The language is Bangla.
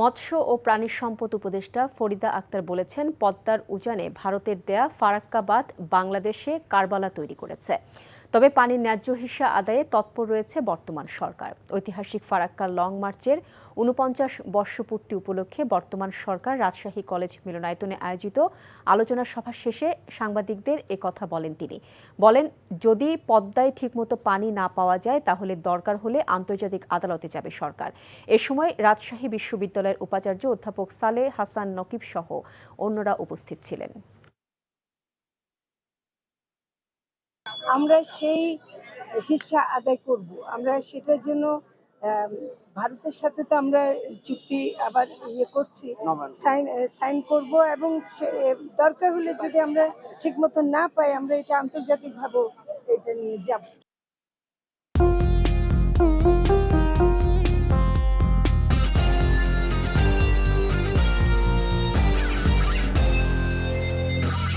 মৎস্য ও প্রাণী সম্পদ উপদেষ্টা ফরিদা আক্তার বলেছেন, পদ্মার উজানে ভারতের দেয়া ফারাক্কা বাঁধ বাংলাদেশে কারবালা তৈরি করেছে। তবে পানির ন্যায্য হিস্যা আদায়ে তৎপর রয়েছে বর্তমান সরকার। ঐতিহাসিক ফারাক্কা লং মার্চের ৪৯ বর্ষপূর্তি উপলক্ষে বর্তমান সরকার রাজশাহী কলেজ মিলনায়তনে আয়োজিত আলোচনা সভা শেষে সাংবাদিকদের একথা বলেন তিনি। বলেন, যদি পদ্মায় ঠিকমতো পানি না পাওয়া যায় তাহলে দরকার হলে আন্তর্জাতিক আদালতে যাবে সরকার। এ সময় রাজশাহী বিশ্ববিদ্যালয়ের উপাচার্য অধ্যাপক সালেহ হাসান নকিব সহ অন্যরা উপস্থিত ছিলেন। আমরা সেই হিস্সা আদায় করব। আমরা সেটার জন্য ভারতের সাথে তো আমরা চুক্তি আবার করছি, সাইন করব, এবং দরকার হলে যদি আমরা ঠিকমতো না পাই আমরা এটা আন্তর্জাতিকভাবে এটা নিয়ে যাব।